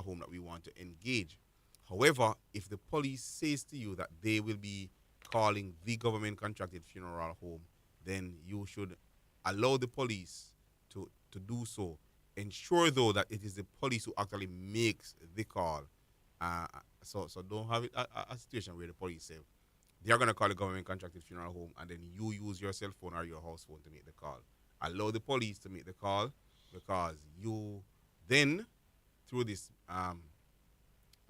home that we want to engage. However, if the police says to you that they will be calling the government contracted funeral home, then you should allow the police to do so. Ensure though that it is the police who actually makes the call. Uh, so don't have it a situation where the police say they are going to call the government contracted funeral home and then you use your cell phone or your house phone to make the call. Allow the police to make the call because you then through this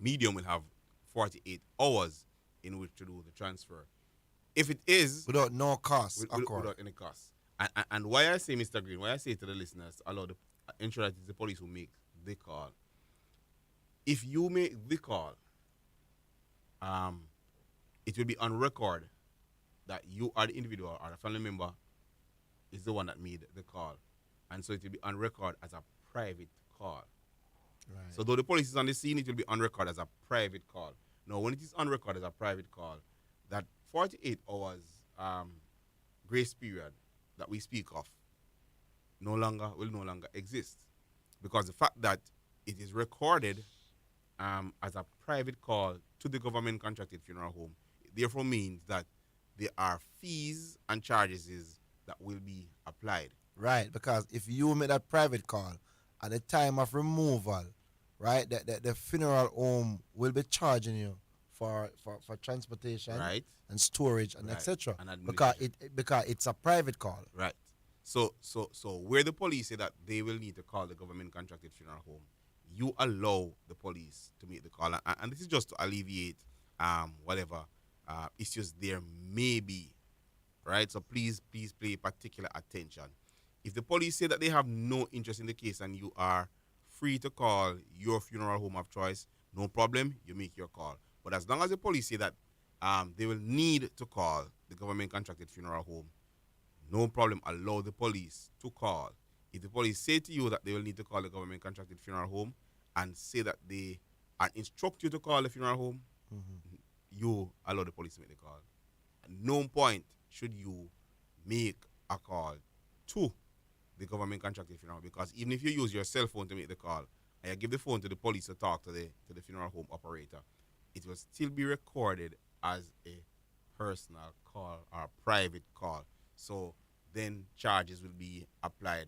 medium will have 48 hours in which to do the transfer. If it is Without no cost, without any cost. And why I say, Mr. Green, why I say to the listeners, allow the ensure that it's the police who make the call. If you make the call, um, it will be on record that you are the individual or the family member is the one that made the call. And so it will be on record as a private call. Right. So though the police is on the scene, it will be on record as a private call. Now, when it is on record as a private call, that 48 hours grace period that we speak of will no longer exist because the fact that it is recorded as a private call to the government contracted funeral home, it therefore means that there are fees and charges that will be applied. Right, because if you make that private call at the time of removal, right, the funeral home will be charging you for transportation, Right, and storage and right, etc. and Because administration. because it's a private call. Right. So where the police say that they will need to call the government contracted funeral home, you allow the police to make the call, and this is just to alleviate whatever issues there may be, right? So please pay particular attention. If the police say that they have no interest in the case and you are free to call your funeral home of choice, no problem, you make your call. But as long as the police say that they will need to call the government contracted funeral home, no problem, allow the police to call. If the police say to you that they will need to call the government contracted funeral home and say that they are instruct you to call the funeral home, you allow the police to make the call. At no point should you make a call to the government contracted funeral because even if you use your cell phone to make the call and you give the phone to the police to talk to the funeral home operator, it will still be recorded as a personal call or a private call. So then charges will be applied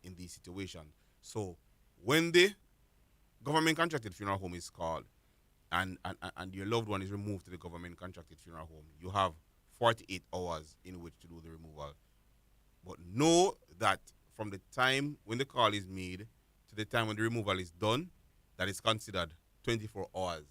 in this situation. So when the government contracted funeral home is called and your loved one is removed to the government contracted funeral home, you have 48 hours in which to do the removal. But know that from the time when the call is made to the time when the removal is done, that is considered 24 hours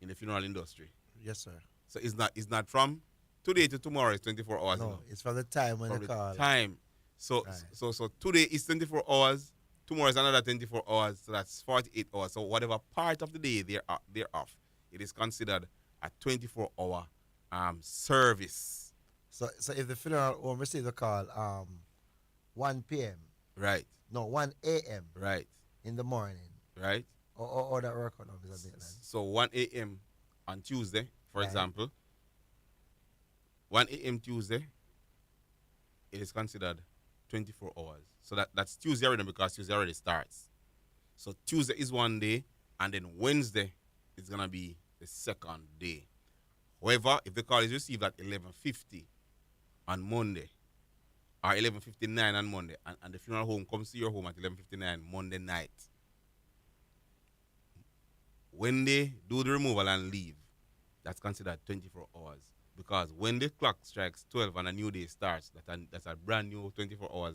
in the funeral industry. Yes, sir. So it's not from today to tomorrow. It's 24 hours. No, it's from the time when from the the call. time. So Right. so today is 24 hours. Tomorrow is another 24 hours. So that's 48 hours. So whatever part of the day they're off, it is considered a 24-hour service. So if the funeral home receives a call 1 p.m. Right. No, 1 a.m. Right. in the morning, Right. or that work on Mr. Maitland. So 1 a.m. on Tuesday, for Right. example, 1 a.m. Tuesday, it is considered 24 hours. So that's Tuesday already because Tuesday already starts. So Tuesday is one day, and then Wednesday is going to be the second day. However, if the call is received at 11:50 on Monday, or 11:59 on Monday, and the funeral home comes to your home at 11:59 Monday night, when they do the removal and leave, that's considered 24 hours. Because when the clock strikes 12 and a new day starts, that's a brand new 24 hours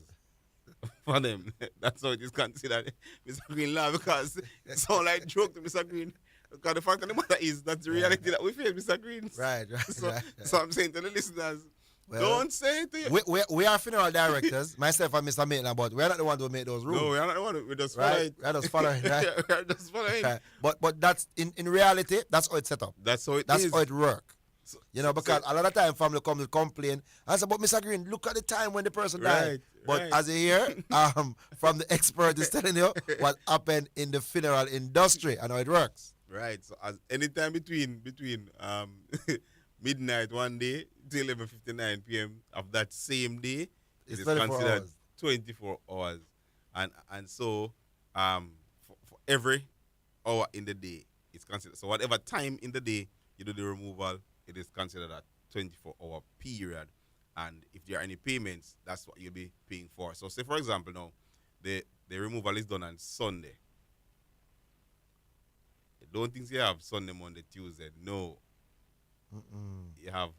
for them. That's how it is considered, Mr. Green law, because it sounds like joke to Mr. Green. Because the fact of the matter is, that's the reality that we face, Mr. Green. Right, So, right. so I'm saying to the listeners, Well, don't say it to you. we are funeral directors, myself and Mr. Maitland, but we're not the one who make those rules. No, we are not the one. We just follow right? it. We're just following, right? We are just following. Right. But that's in reality, that's how it's set up. That's how it That's is. how it works. So- You know, because a lot of time family come to complain and say, but Mr. Green, look at the time when the person died. Right, But right. as you hear, from the expert is telling you what happened in the funeral industry and how it works. Right. So as anytime between midnight one day to 11:59 p.m. of that same day, It's it is 24 considered hours. 24 hours, and so for every hour in the day, it's considered. So whatever time in the day you do the removal, it is considered a 24-hour period. And if there are any payments, that's what you'll be paying for. So say for example now, the removal is done on Sunday. I don't think you have Sunday, Monday, Tuesday. No. You have,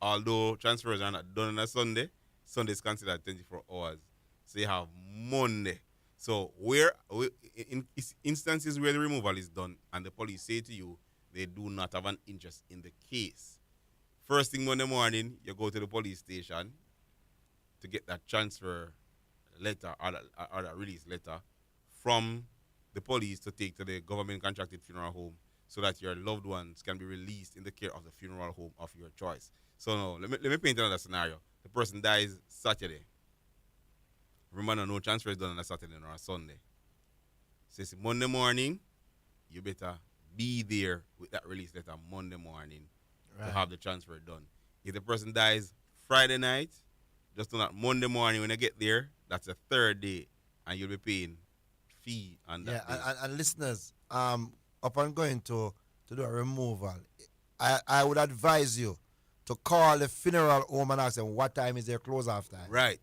although transfers are not done on a Sunday, Sunday is considered 24 hours. So you have Monday. So in instances where the removal is done and the police say to you they do not have an interest in the case, first thing Monday morning, you go to the police station to get that transfer letter or that release letter from the police to take to the government contracted funeral home so that your loved ones can be released in the care of the funeral home of your choice. So now, let me paint another scenario. The person dies Saturday. Remember, no transfer is done on a Saturday or a Sunday. So it's Monday morning, you better be there with that release letter Monday morning to have the transfer done. If the person dies Friday night, just on that Monday morning when you get there, that's a third day, and you'll be paying fee on that day. And listeners, upon going to do a removal, I would advise you to call the funeral home and ask them what time is their close-off time. Right.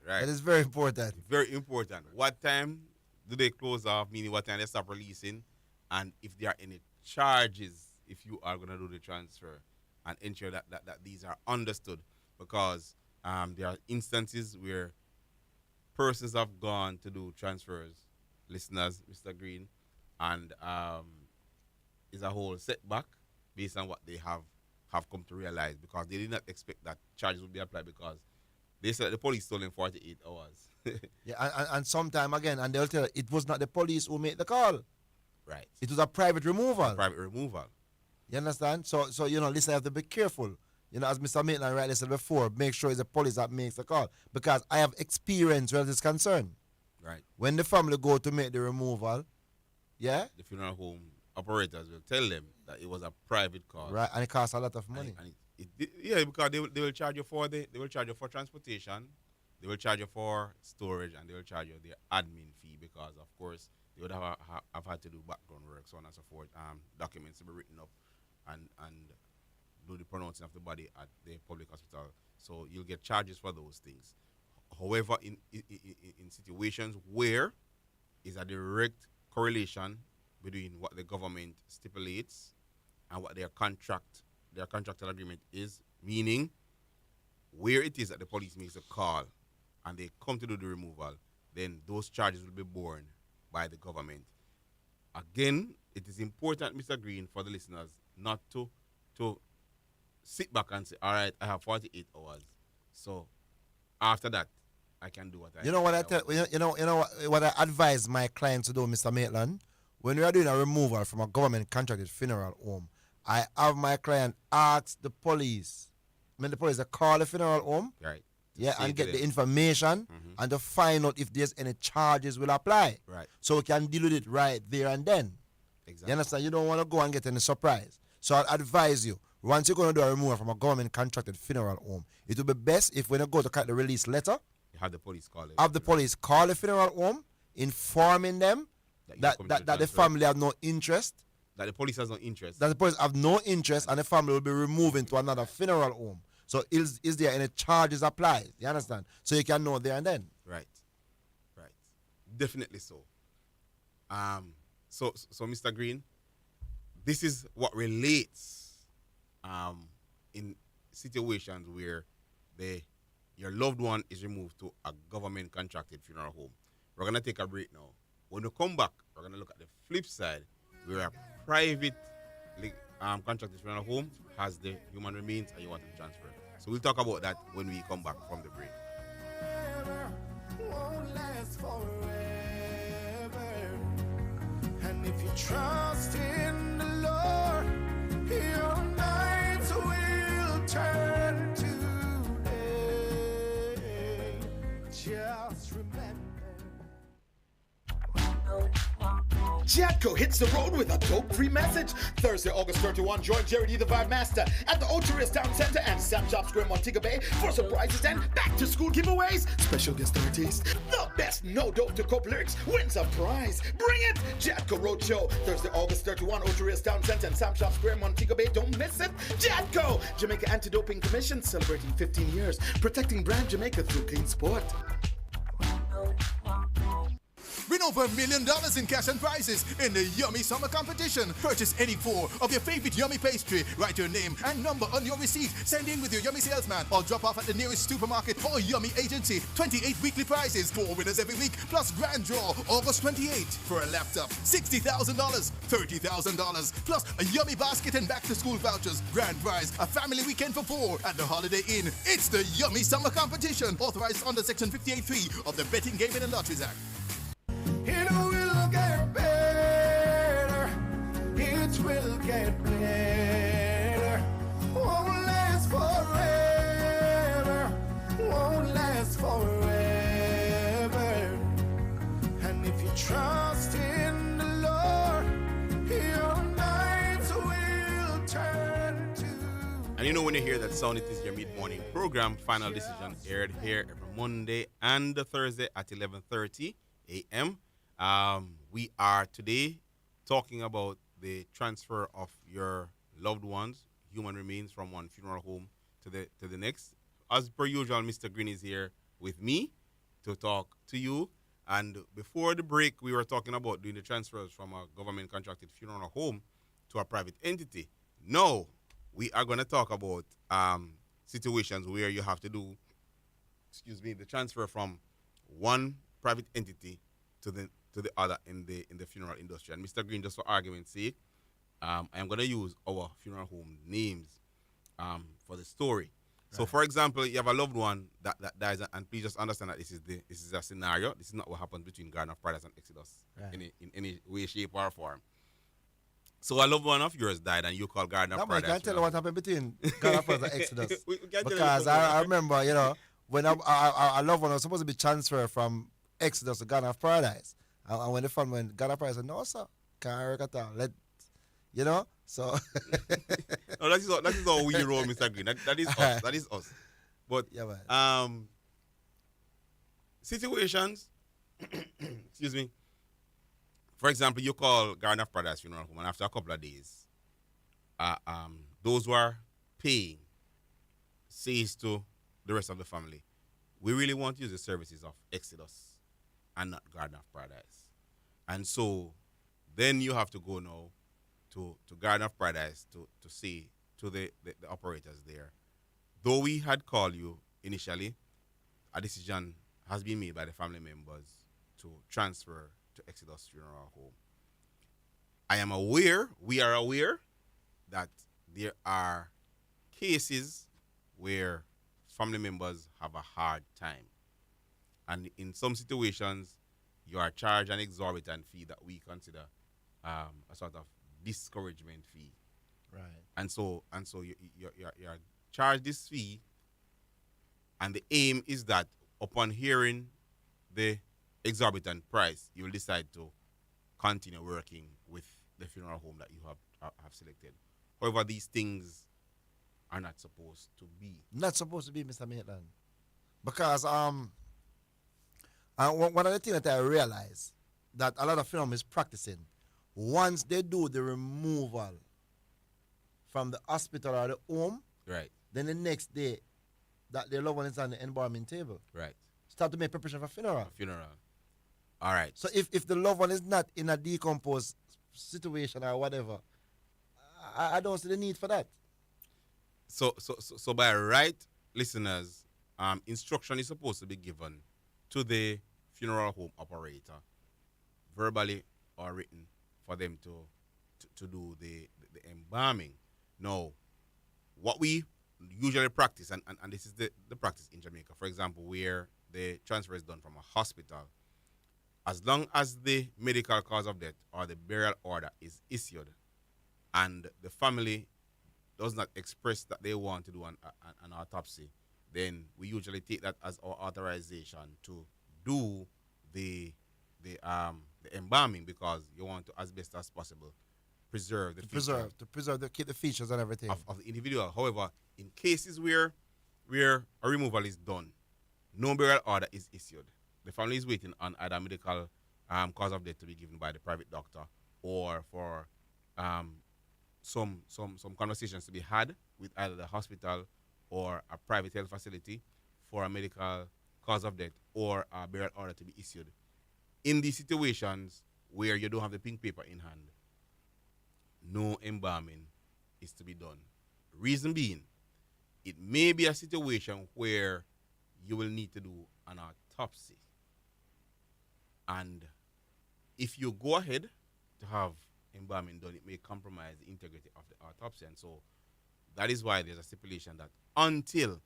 That is very important. Very important. What time do they close off, meaning what time they stop releasing, and if there are any charges if you are going to do the transfer, and ensure that these are understood, because there are instances where persons have gone to do transfers, listeners, Mr. Green, and is a whole setback based on what they have come to realize, because they did not expect that charges would be applied, because they said the police stole in 48 hours. And sometime again, and they'll tell you, it was not the police who made the call. Right. It was a private removal. You understand? So listen, you have to be careful. As Mr. Maitland rightly said before, make sure it's the police that makes the call. Because I have experience where it's concerned. Right. When the family go to make the removal, the funeral home operators will tell them that it was a private call. Right, and it costs a lot of money. Because they will charge you for transportation, they will charge you for storage, and they will charge you the admin fee, because of course they would have had to do background work, so on and so forth, documents to be written up, and do the pronouncing of the body at the public hospital. So you'll get charges for those things. However, in situations where is a direct correlation between what the government stipulates and what their contractual agreement is, meaning where it is that the police makes a call and they come to do the removal, then those charges will be borne by the government. Again, it is important, Mr. Green, for the listeners not to sit back and say, all right, I have 48 hours. So after that, I can do what I what I advise my clients to do, Mr. Maitland, when we are doing a removal from a government contracted funeral home, I have my client ask the police. The police call the funeral home. Right. And get the information and to find out if there's any charges will apply. Right. So we can deal with it right there and then. Exactly. You understand? You don't want to go and get any surprise. So I'd advise you, once you're going to do a removal from a government contracted funeral home, it will be best if when you go to cut the release letter, you have the police call it. Have the police call the funeral home, informing them that the family have no interest. That the police has no interest. That the police have no interest, and the family will be removing to another funeral home. So is there any charges applied? You understand? So you can know there and then. Right. Definitely so. So Mr. Green, this is what relates in situations where your loved one is removed to a government contracted funeral home. We're gonna take a break now. When we come back, we're gonna look at the flip side, where a private contracted funeral home has the human remains and you want to transfer. So we'll talk about that when we come back from the break. Won't last forever. And if you trust in the Lord, your nights will turn to day. Just remember. Jadco hits the road with a dope-free message. Thursday, August 31, join Jerry D, the Vibe Master, at the Ocho Town Center and Sam Shop Square, Montego Bay for surprises and back-to-school giveaways. Special guest artist, the best no-dope to cope lyrics wins a prize. Bring it! Jadco Roadshow, Thursday, August 31, Ocho Town Center and Sam Shop Square, Montego Bay. Don't miss it. Jadco, Jamaica Anti-Doping Commission, celebrating 15 years, protecting brand Jamaica through clean sport. Win over $1 million in cash and prizes in the Yummy Summer Competition. Purchase any 4 of your favorite Yummy pastry. Write your name and number on your receipt. Send in with your Yummy salesman or drop off at the nearest supermarket or Yummy agency. 28 weekly prizes, 4 winners every week, plus grand draw August 28th for a laptop. $60,000, $30,000, plus a Yummy basket and back-to-school vouchers. Grand prize, a family weekend for 4 at the Holiday Inn. It's the Yummy Summer Competition, authorized under Section 58(3) of the Betting, Gaming and Lotteries Act. It will get better. It will get better. Won't last forever. Won't last forever. And if you trust in the Lord, your nights will turn to. And you know when you hear that sound, it is your mid-morning program. Final Decision aired here every Monday and Thursday at 11:30 a.m. We are today talking about the transfer of your loved ones, human remains, from one funeral home to the next. As per usual, Mr. Green is here with me to talk to you. And before the break, we were talking about doing the transfers from a government contracted funeral home to a private entity. Now, we are going to talk about situations where you have to do, the transfer from one private entity to the other in the funeral industry. And Mr. Green, just for argument's sake, I am going to use our funeral home names for the story. Right. So, for example, you have a loved one that dies, and please just understand that this is a scenario. This is not what happens between Garden of Paradise and Exodus in any way, shape, or form. So a loved one of yours died, and you call Garden of Paradise. I can't tell you what happened between Garden of Paradise and Exodus. Because I remember, when a loved one was supposed to be transferred from Exodus to Garden of Paradise. And when the fund went, Garden of Paradise said, no, sir, can't work at all. So. No, that is how we roll, Mr. Green. That is us. That is us. But, yeah, situations, excuse me. For example, you call Garden of Paradise Funeral Home, and after a couple of days, those who are paying says to the rest of the family, we really want to use the services of Exodus and not Garden of Paradise. And so then you have to go now to Garden of Paradise to say to the operators there, though we had called you initially, a decision has been made by the family members to transfer to Exodus Funeral Home. We are aware that there are cases where family members have a hard time. And in some situations, you are charged an exorbitant fee that we consider a sort of discouragement fee. Right. And so you're charged this fee, and the aim is that upon hearing the exorbitant price, you will decide to continue working with the funeral home that you have selected. However, these things are not supposed to be. Not supposed to be, Mr. Maitland. Because one of the things that I realize that a lot of funeral homes is practicing, once they do the removal from the hospital or the home, right, then the next day that their loved one is on the embalming table. Right. Start to make preparation for funeral. All right. So if the loved one is not in a decomposed situation or whatever, I don't see the need for that. So by right, listeners, instruction is supposed to be given to the funeral home operator, verbally or written, for them to do the embalming. Now, what we usually practice, and this is the practice in Jamaica, for example, where the transfer is done from a hospital, as long as the medical cause of death or the burial order is issued and the family does not express that they want to do an autopsy, then we usually take that as our authorization to do the the embalming because you want to, as best as possible, preserve the feature keep the features and everything. of the individual. However, in cases where a removal is done, no burial order is issued. The family is waiting on either medical cause of death to be given by the private doctor, or for some conversations to be had with either the hospital or a private health facility for a medical cause of death or a burial order to be issued. In these situations where you don't have the pink paper in hand, no embalming is to be done. Reason being, it may be a situation where you will need to do an autopsy. And if you go ahead to have embalming done, it may compromise the integrity of the autopsy. And so that is why there's a stipulation that until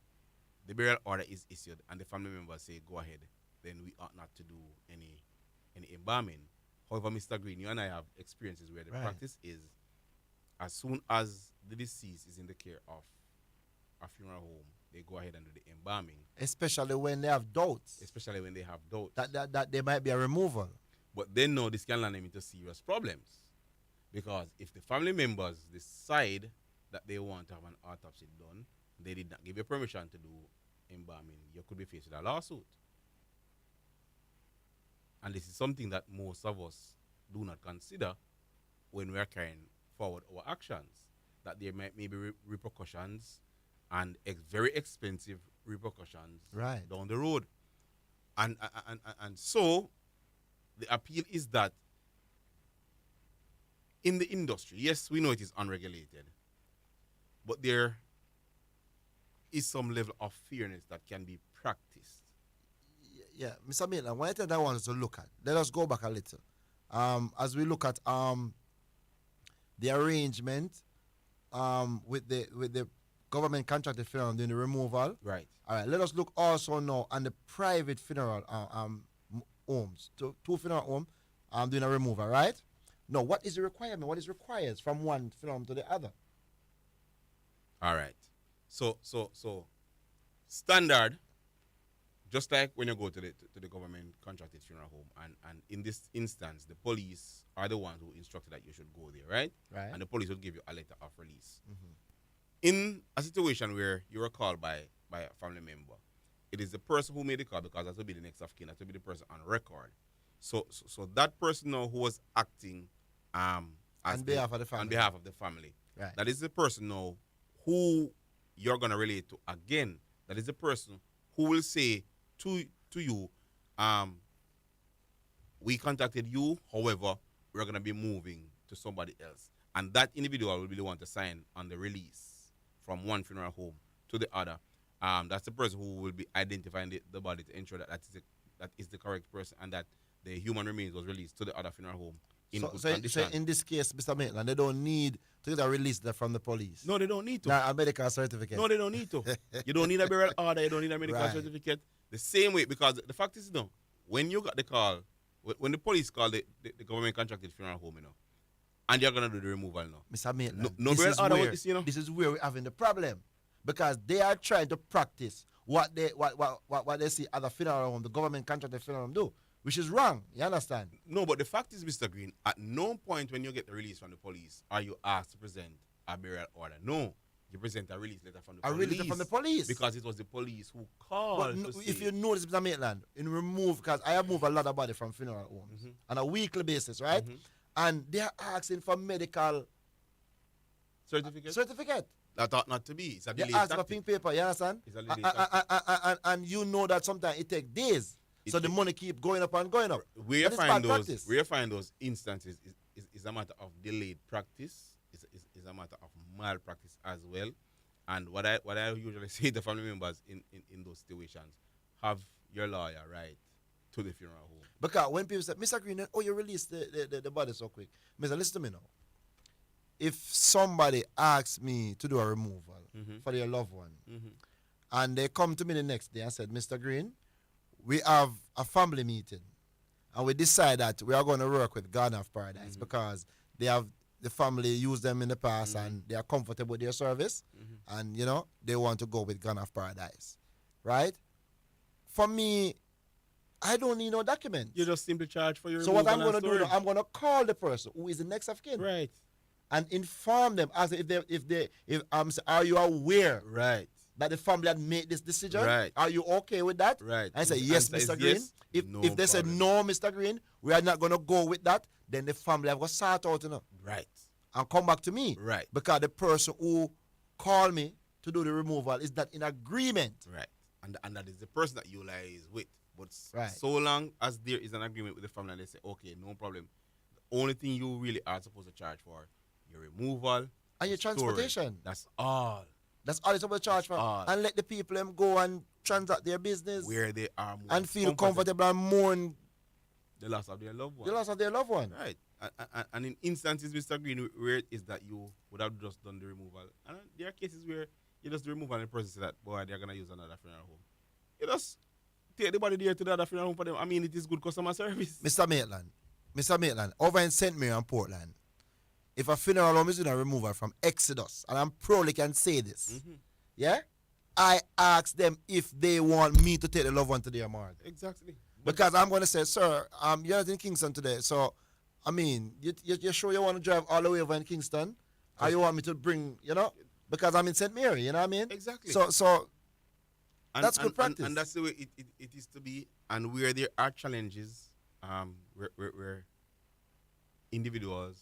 the burial order is issued and the family members say go ahead, then we ought not to do any embalming. However, Mr. Green, you and I have experiences where the practice is, as soon as the deceased is in the care of a funeral home, they go ahead and do the embalming. Especially when they have doubts. Especially when they have doubts. That there might be a removal. But then no, this can land them into serious problems. Because if the family members decide that they want to have an autopsy done, they did not give you permission to do embalming, you could be faced with a lawsuit. And this is something that most of us do not consider when we are carrying forward our actions, that there may be repercussions and very expensive repercussions down the road. And so the appeal is that in the industry, yes, we know it is unregulated, but there is some level of fairness that can be practiced. Yeah, Mr. Maitland, one thing I want us to look at, let us go back a little. As we look at the arrangement with the government contracted funeral doing the removal. Right. All right, let us look also now on the private funeral homes. Two funeral homes doing a removal, right? Now, what is the requirement? What is required from one funeral home to the other? All right. So standard, just like when you go to the government contracted funeral home, and in this instance, the police are the ones who instructed that you should go there, right? Right. And the police would give you a letter of release. Mm-hmm. In a situation where you are called by a family member, it is the person who made the call, because that will be the next of kin, that will be the person on record. So that person now who was acting on behalf of the family, right. That is the person now who you're going to relate to again. That is the person who will say to you, we contacted you, however, we're going to be moving to somebody else. And that individual will be the one to sign on the release from one funeral home to the other. That's the person who will be identifying the body to ensure that that is the correct person and that the human remains was released to the other funeral home in good condition. So in this case, Mr. Maitland, they don't need to get a release from the police. No, they don't need to. Not a medical certificate. No, they don't need to. You don't need a burial order. You don't need a medical Right. certificate. The same way, because the fact is, when you got the call, when the police call the government contracted funeral home, and you're gonna do the removal now. Mr. Maitland, No burial order with this, this is where we're having the problem, because they are trying to practice what they see other funeral home, the government contracted funeral home do, which is wrong. You understand? No, but the fact is, Mr. Green, at no point when you get the release from the police are you asked to present a burial order. No, you present a release letter from the police. A release from the police, because it was the police who called. But if you notice, Mr. Maitland, because I have moved a lot of body from funeral homes on a weekly basis, right? And they are asking for medical certificate. That ought not to be. It's a They delayed ask for tactic. pink paper, you understand? It's a delayed tactic. And you know that sometimes it takes days. So the money keep going up and going up. Where you find those instances is a matter of delayed practice. Is a matter of malpractice as well. And what I usually say to family members in those situations, have your lawyer write to the funeral home. Because when people say, Mr. Green, you released the body so quick. Mr. Listen to me now. If somebody asks me to do a removal for their loved one, and they come to me the next day and said, Mr. Green, we have a family meeting, and we decide that we are going to work with Garden of Paradise because the family used them in the past and they are comfortable with their service, and they want to go with Garden of Paradise, right? For me, I don't need no documents. You just simply charge for your So what I'm removal going to and do now, storage. I'm going to call the person who is the next of kin Right. and inform them as if are you aware Right. that the family had made this decision? Right. Are you okay with that? Right. I say If the yes, answer Mr. is Green. yes, if no if they say problem. no, Mr. Green, we are not going to go with that, then the family have got to sort out, you know, Right. and come back to me. Right. Because the person who called me to do the removal is not in agreement. Right. And that is the person that you lies with. But Right. so long as there is an agreement with the family and they say, okay, no problem. The only thing you really are supposed to charge for your removal And your storage. transportation. That's all. That's all it's about charge for. all. And let the people them go and transact their business Where they are more and feel comfortable and mourn the loss of their loved one. the loss of their loved one. Right. And in instances, Mr. Green, where it is that you would have just done the removal. And there are cases where you just remove and the person say that, boy, they're going to use another funeral home. You just take the body there to the other funeral home for them. I mean, it is good customer service. Mr. Maitland, over in St. Mary and Portland, if a funeral home is doing a removal from Exodus, and I'm proudly can say this, yeah, I ask them if they want me to take the loved one to their morgue. Exactly. Because I'm going to say, sir, you're not in Kingston today, so, I mean, you sure you want to drive all the way over in Kingston? Or you want me to bring, you know, because I'm in St. Mary, you know what I mean? Exactly. So And, that's good practice. And that's the way it is to be. And where there are challenges, where individuals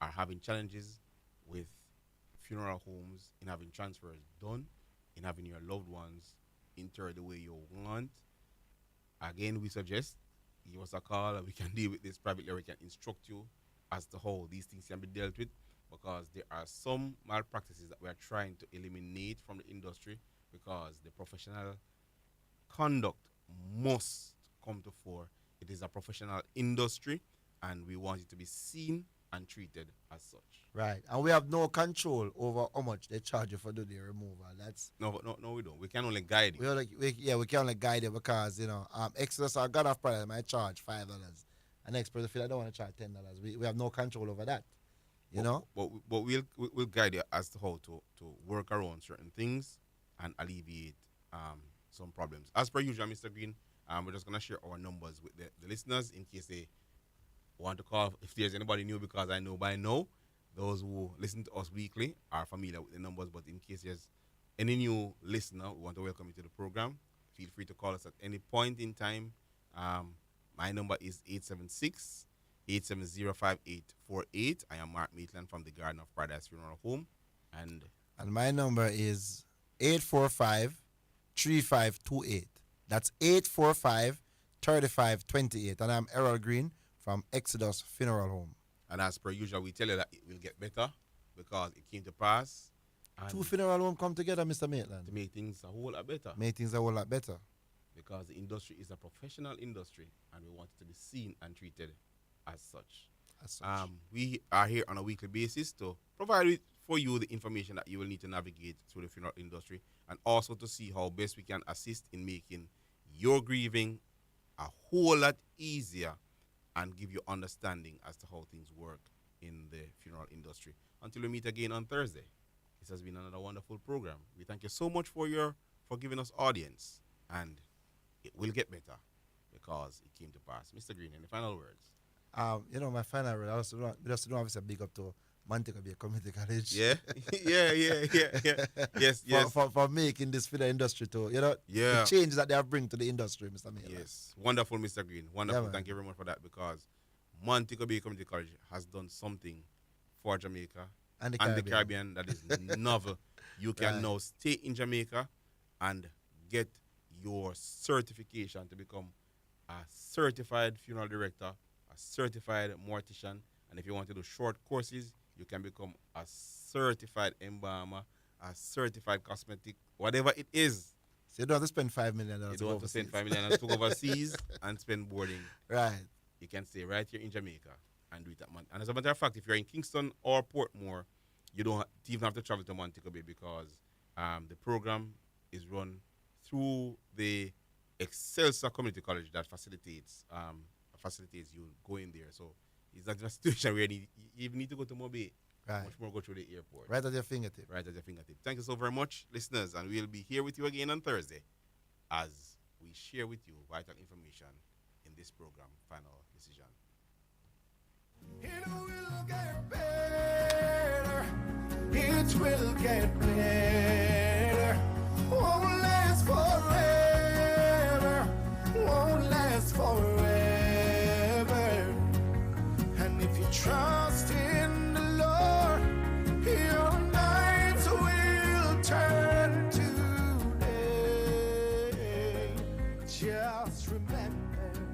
are having challenges with funeral homes, in having transfers done, in having your loved ones interred the way you want, again, we suggest give us a call and we can deal with this privately, or we can instruct you as to how these things can be dealt with, because there are some malpractices that we are trying to eliminate from the industry, because the professional conduct must come to fore. It is a professional industry and we want it to be seen and treated as such. right, and we have no control over how much they charge you for doing the removal. That's No, we don't. We can only guide you. we can only guide you because you know Exodus or God of Paradise might charge $5, and next person feel I don't want to charge $10. We have no control over that, you know. But we'll guide you as to how to work around certain things and alleviate some problems. As per usual, Mr. Green, we're just gonna share our numbers with the listeners in case they want to call if there's anybody new, because I know by now those who listen to us weekly are familiar with the numbers, but in case there's any new listener, we want to welcome you to the program. Feel free to call us at any point in time. My number is 876-870-5848. I am Mark Maitland from the Garden of Paradise Funeral Home, and my number is 845-3528. That's 845-3528, and I'm Errol Green from Exodus Funeral Home. and as per usual, we tell you that it will get better because it came to pass. And Two funeral homes come together, Mr. Maitland. to make things a whole lot better, Make things a whole lot better. because the industry is a professional industry and we want it to be seen and treated as such. As such. We are here on a weekly basis to provide for you the information that you will need to navigate through the funeral industry, and also to see how best we can assist in making your grieving a whole lot easier and give you understanding as to how things work in the funeral industry. Until we meet again on Thursday, this has been another wonderful program. We thank you so much for giving us audience, and it will get better because it came to pass. Mr. Green, any final words? You know, my final word, I just want to big up to Montego Bay Community College. Yeah, yeah. Yes. For making this funeral industry to, you know, Yeah. the changes that they have bring to the industry, Mr. Maitland. Yes, wonderful, Mr. Green. Wonderful. man. Thank you very much for that, because Montego Bay Community College has done something for Jamaica And the Caribbean that is novel. You can Right. now stay in Jamaica and get your certification to become a certified funeral director, a certified mortician, and if you want to do short courses, you can become a certified embalmer, a certified cosmetic, whatever it is. So you don't have to spend $5 million. You don't have to spend $5 million to go overseas and spend boarding. Right. You can stay right here in Jamaica and do it at Montego. And as a matter of fact, if you're in Kingston or Portmore, you don't even have to travel to Montego Bay, because the program is run through the Excelsior Community College that facilitates you going there. So it's not a situation where you even need to go to Mobe. Right. Much more go through the airport. Right at your fingertip. Right at your fingertip. Thank you so very much, listeners, and we'll be here with you again on Thursday as we share with you vital information this program final decision. It will get better. It will get better. Won't last forever. Won't last forever. And if you trust in the Lord, your nights will turn to day. Just remember.